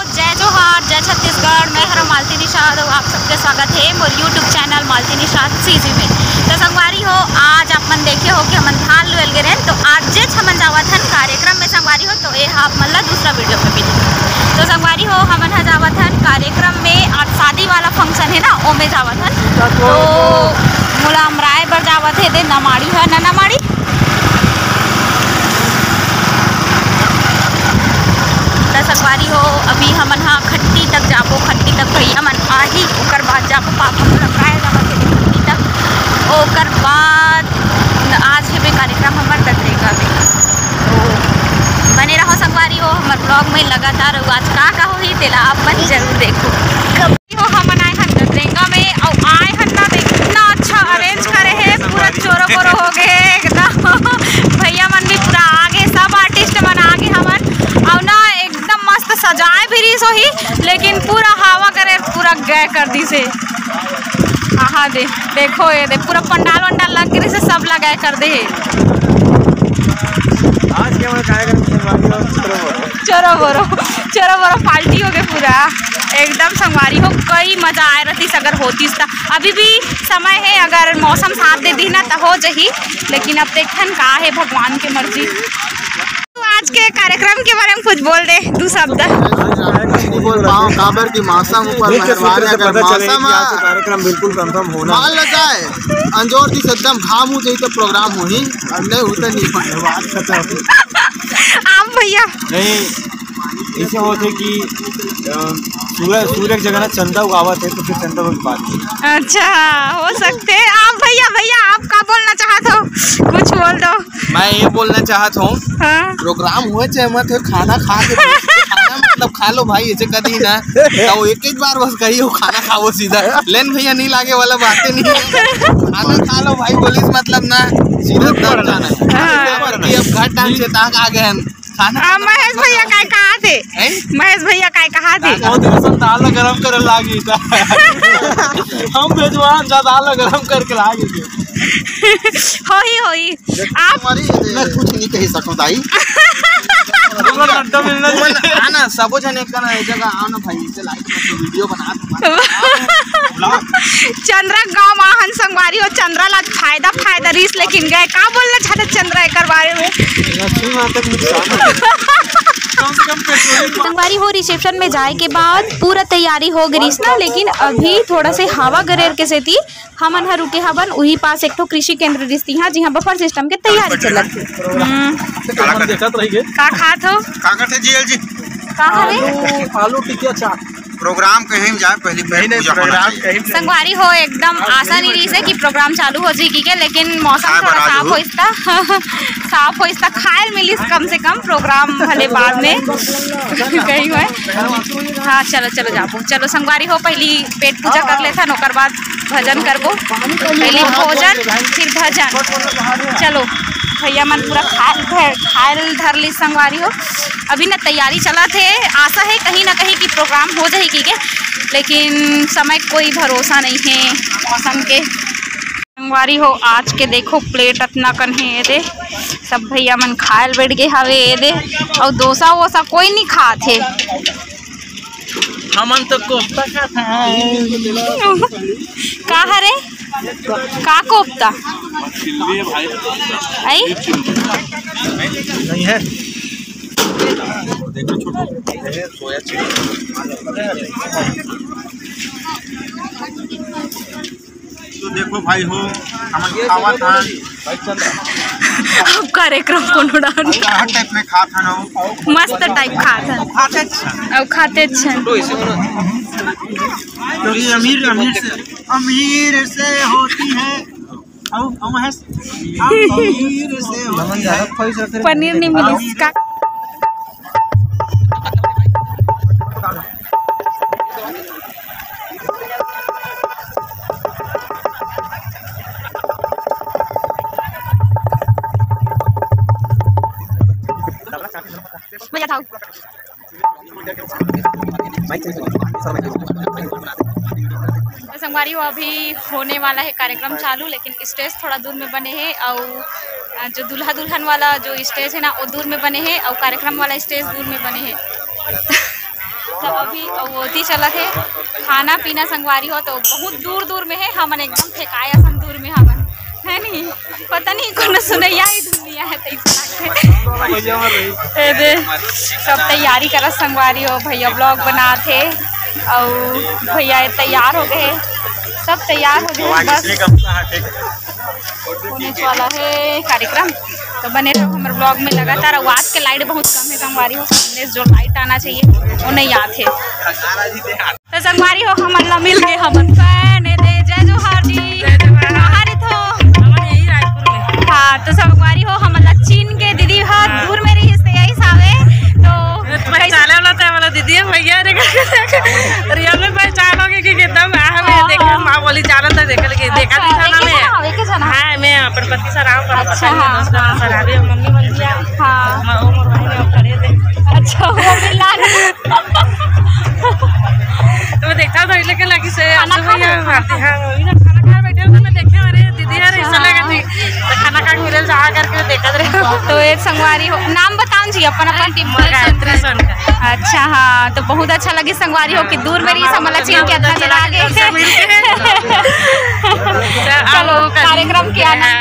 जय जोहार, जय छत्तीसगढ़। मैं हर मालती निषाद, आप सबके स्वागत है मोर यूट्यूब चैनल मालती निषाद सीजी में। तो संगवारी हो, आज अपन देखे हो कि हमन धान लुएल गे तो आज जे हमन जावत हन कार्यक्रम में संगवारी हो, तो ये आप मन ला दूसरा वीडियो में मिली। तो संगवारी हो, हमन ह जावत हन कार्यक्रम में। आज शादी वाला फंक्शन है ना, ओ में जावत हन। तो मोला अमराय बर जावत है दे नमाड़ी है ना, नमाड़ी संगवारी हो। अभी हमन हाँ खट्टी तक जाबो, खट्टी तक भैया मन आही, ओकर बाद जाबो पापा मन काय जाबो खट्टी तक। ओकर बाद आज है कार्यक्रम हमर ददरेगा में। तो बने रहो संगवारी हो हमर ब्लॉग में लगातार। आज का होही तेला अपन जरूर देखो। हो हमन आए हन ददरेगा में और आए हन ना, इतना अच्छा अरेंज करे है, पूरा चोरो बोरो हो गए एकदम। भैया मन भी पूरा आगे, सब आर्टिस्ट मन आगे हमन और ना एकदम मस्त सजाए भी रही सो ही, लेकिन पूरा हवा करे पूरा गए कर दी से। हाँ देखो ये पूरा पंडाल वंडाल लग गई से, सब लगाए कर दे। आज चोरो बोरो पार्टी हो गए पूरा एकदम संगवारी हो। कई मजा आए रही अगर होती था। अभी भी समय है, अगर मौसम साथ दे दी ना तो हो जही, लेकिन अब देखन का है भगवान की मर्जी। तो आज के कार्यक्रम के बारे में कुछ बोल दे, दो शब्द। बोल पाऊँ काबर की मौसम ऊपर मेहरबान है, अगर मौसम कार्यक्रम बिल्कुल कंफर्म होना मान ल जाए अंजोर दिस एकदम घाम हो जाए तो प्रोग्राम हो ही, और नहीं होता नहीं बात खत्म। आप भैया नहीं ऐसे होते कि सूर्य एक जगह ना चंदा उगावत है, तो फिर चंदा की बात। अच्छा हो सकते हैं। आप भैया आप क्या बोलना चाहते हो, कुछ बोल दो। मैं ये बोलना चाहता हूँ, हाँ? प्रोग्राम हुए चाहे मत हो, खाना खा के खाना मतलब खा लो भाई, ऐसे कभी ना तो एक बार बस कही हो खाना खाओ सीधा। लेन भैया नहीं लागे वाला बातें नहीं है, खाना खा लो भाई, बोलिस मतलब ना सीधा दर जाना है। अब घर टाइम से ताक आ गए हैं खाना। महेश भैया काय कहा थे, महेश भैया काय कहा थे, दाल गरम करे लागी था। हम भेजवान दाल गरम करके लागी होई आप मैं कुछ नहीं कह सकूं दाई। आना सबो जने करना है जगह आओ ना भाई, इसे लाइक कर वीडियो बना चंद्रा गांव माहन संगवारी हो। चंद्रा ला फायदा रिस, लेकिन गए का बोलना चाहते चंद्रा एक बारे में। संगवारी हो रिसेप्शन में जाए के बाद पूरा तैयारी हो गई ना, लेकिन अभी थोड़ा से हवा गरेर के सेती हमन ह रुके हवन वही पास एक कृषि केंद्र रिश्ती हाँ, जी हाँ बफर सिस्टम के तैयारी चलत है। का खात हो, का करते जी का हवे आलू टिकिया चाट प्रोग्राम कहीं जाए पहले प्रोग्राम कहीं संगवारी हो। एकदम आशा नहीं रही से कि प्रोग्राम चालू हो जाएगी के, लेकिन मौसम थोड़ा साफ हो इसका खायल मिलिस कम से कम। प्रोग्राम भले बाद में कहीं हुए। हाँ चलो जाबो, चलो संगवारी हो पहली पेट पूजा कर लेता, ओकर बाद भजन करबो। पहले भोजन फिर भजन। चलो भैया मन पूरा खायल धर ली संगवारी हो। अभी ना तैयारी चला थे, आशा है कहीं ना कहीं कि प्रोग्राम हो जाएगी के, लेकिन समय कोई भरोसा नहीं है मौसम के। संगवारी हो आज के देखो प्लेट इतना कन है ये दे, सब भैया मन खायल बैठ गए हवे ये दे, और डोसा वोसा कोई नहीं खात है। हमन तो कोफ्ता खाता है। का हरे का कोफ्ता आई नहीं है। तो देखो भाई हो हमन खावा था अब कार्यक्रम को उड़ान टाइप में खा था ना, मस्त टाइप खाते अच्छा। तो ये अमीर से होती है अमीर से होती है। पनीर नहीं मिली का मजा था। संगवारी हो अभी होने वाला है कार्यक्रम चालू, लेकिन स्टेज थोड़ा दूर में बने हैं और जो दूल्हा दुल्हन वाला जो स्टेज है ना वो दूर में बने हैं और कार्यक्रम वाला स्टेज दूर में बने हैं। तो अभी वो चला थे खाना पीना संगवारी हो तो बहुत दूर दूर में है, हमन एकदम फेंकाया सन दूर में हमन है नहीं, पता नहीं कौन सुनैया ही दुनिया है सब तैयारी करत संगवारी हो। भैया ब्लॉग बना थे और भैया तैयार हो गए, सब तैयार हो गए, बस होने वाला है कार्यक्रम। तो बने रहो हमारे ब्लॉग में लगातार। और आज के लाइट बहुत कम है संगवारी हो, सामने जो लाइट आना चाहिए वो नहीं आते। तो संगवारी हो हमारा मिल गए, हमन दे जय जोहार जी हाँ। तो संगवारी हो हमारा चीन के दीदी हाँ दूर में रही से यही सावे तो दीदी भैया रियल में पहचानोगे कि एकदम देखा माँ बोली जाना था देखा दिखाना में हाँ मैं अपन पति सर आओ मम्मी बन गया हाँ खड़े थे। अच्छा तो देखा था लेकिन लगी से खाना खा बैठे थे, मैं देखे अरे दीदी यार ऐसा लगा थी तो खाना खा मिले जा करके देखा रहे। तो एक संगवारी हो नाम बताऊं जी अपन गायत्री सन का। अच्छा हाँ तो बहुत अच्छा लगी संगवारी हो कि दूर में रही समझ चीन के अच्छा चला गए। चलो कार्यक्रम किया ना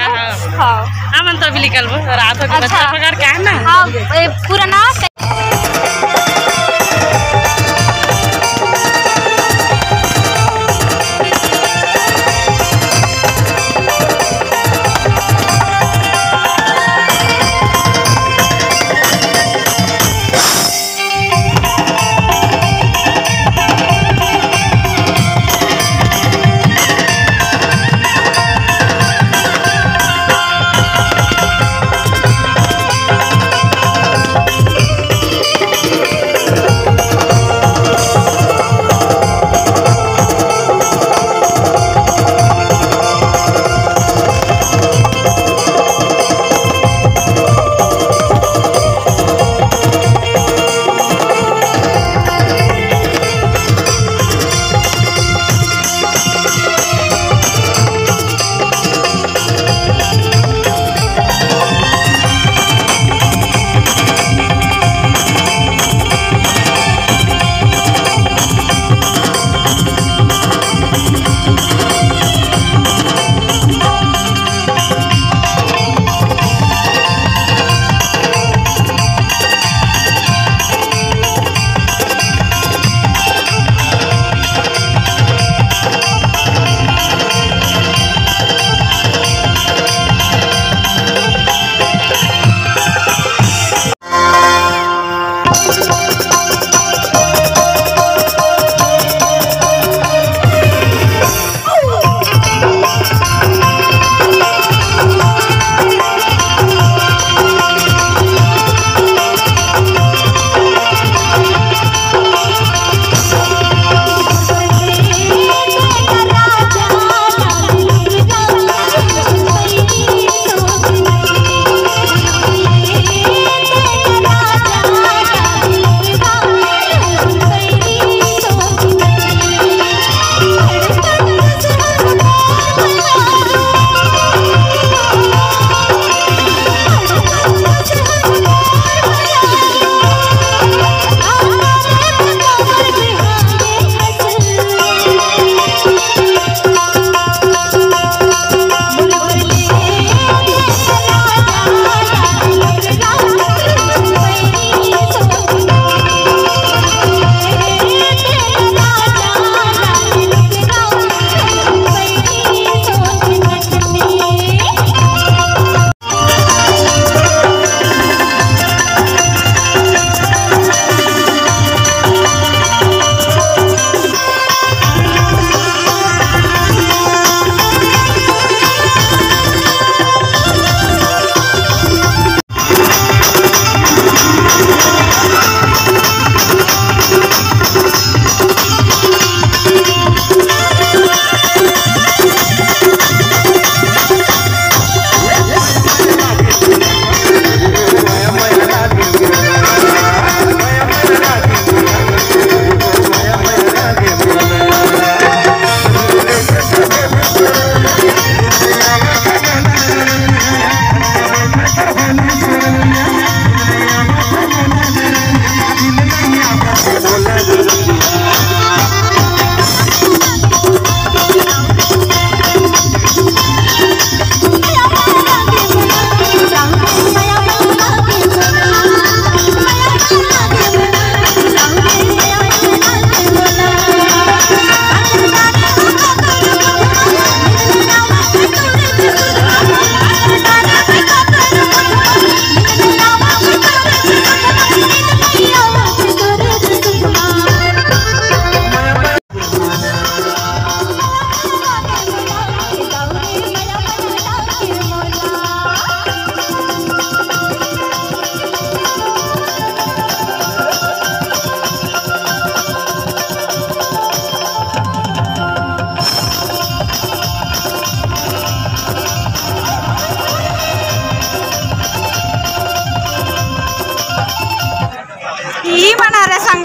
हाँ मन तो अभी निकल रात हो बच्चा पकड़ के है ना हाँ पूरा ना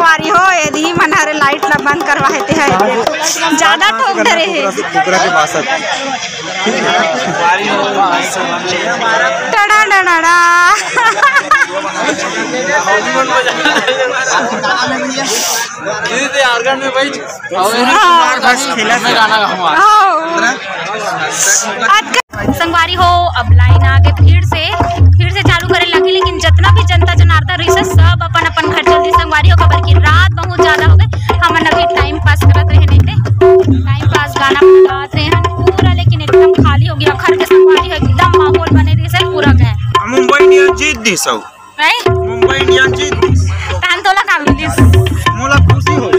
संगवारी हो यदि मनहरे लाइट ला बंद करवाते हैं ज्यादा ठोक धरे है टड़ा डड़ा संगवारी हो अब लाइन आगे फिर से चालू करे लगी, लेकिन जितना भी जनता जनार्दन रही से सब अपन अपन घर जल्दी संगवारी हो खबर की रात बहुत ज्यादा हो गई। हम अभी टाइम पास करत रहे नहीं थे, टाइम पास गाना गाते रहे पूरा, लेकिन एकदम खाली हो गया घर के संगवारी हो एकदम माहौल बने रही सर पूरा गए। मुंबई इंडियन जीत दी सब मुंबई इंडियन जीत दी तान तोला का मिलिस मोला खुशी हो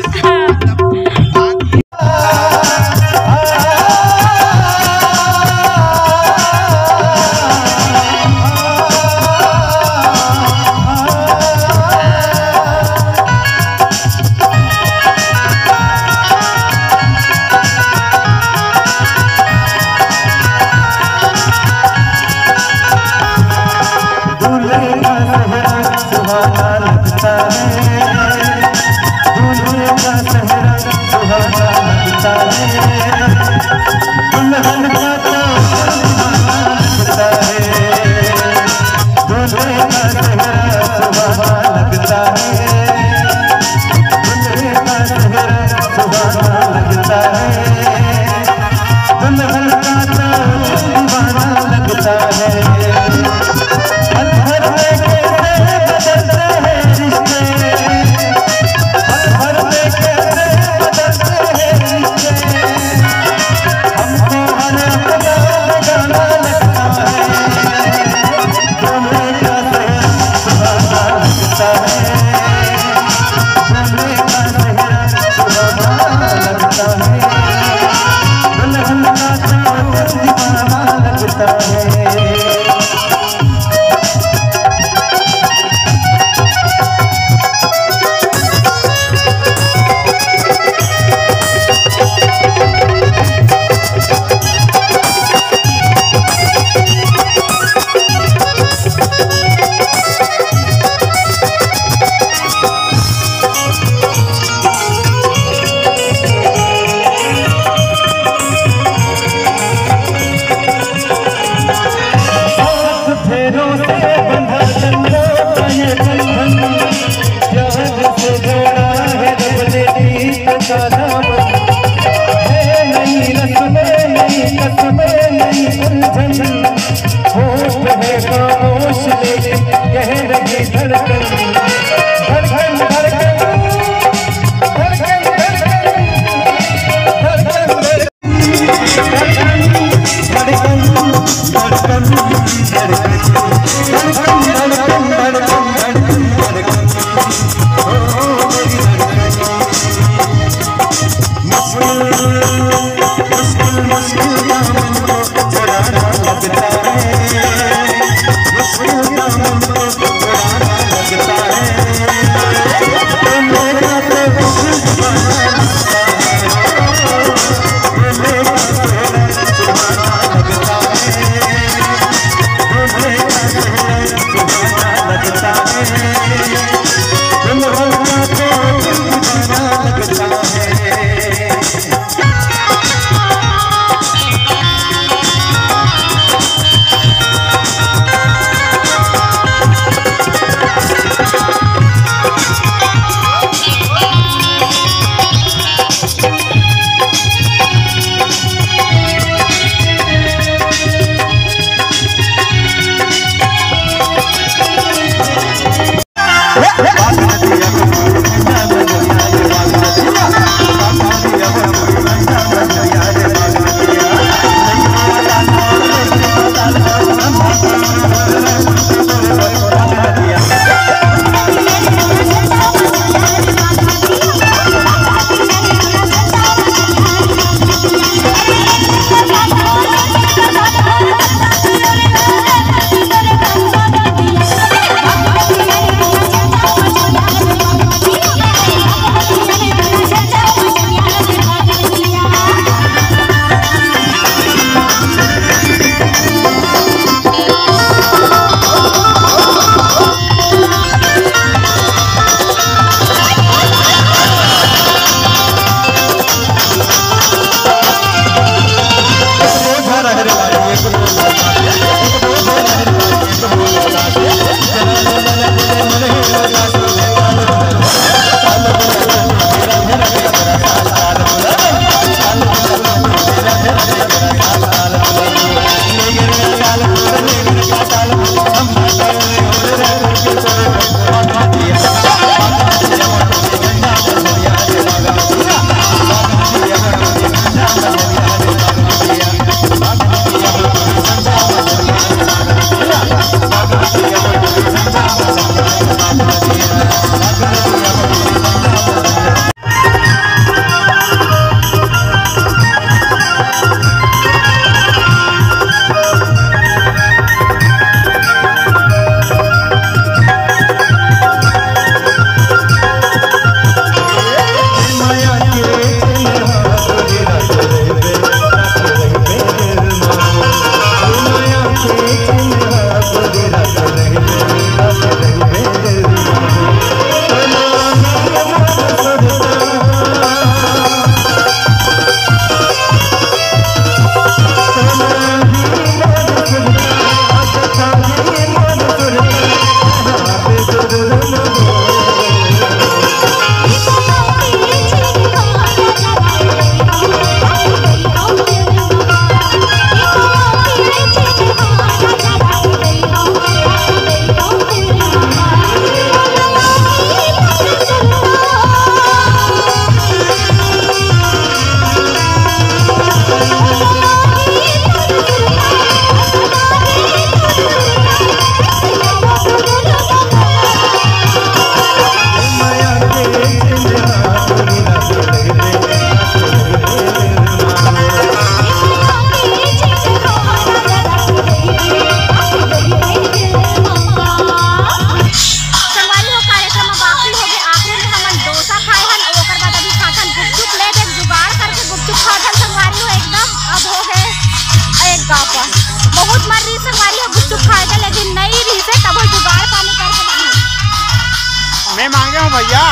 काहे मांगे हो भैया?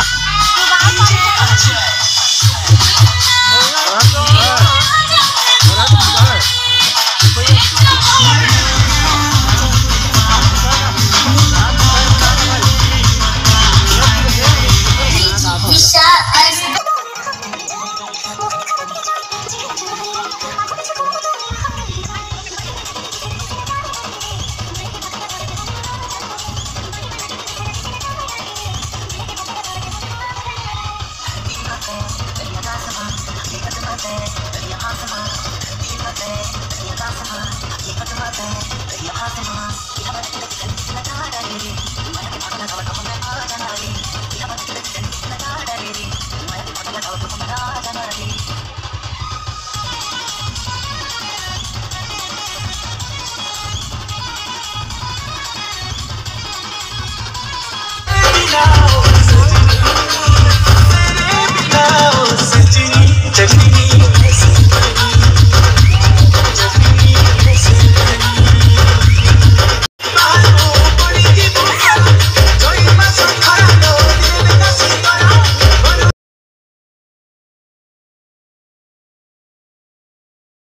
सजनी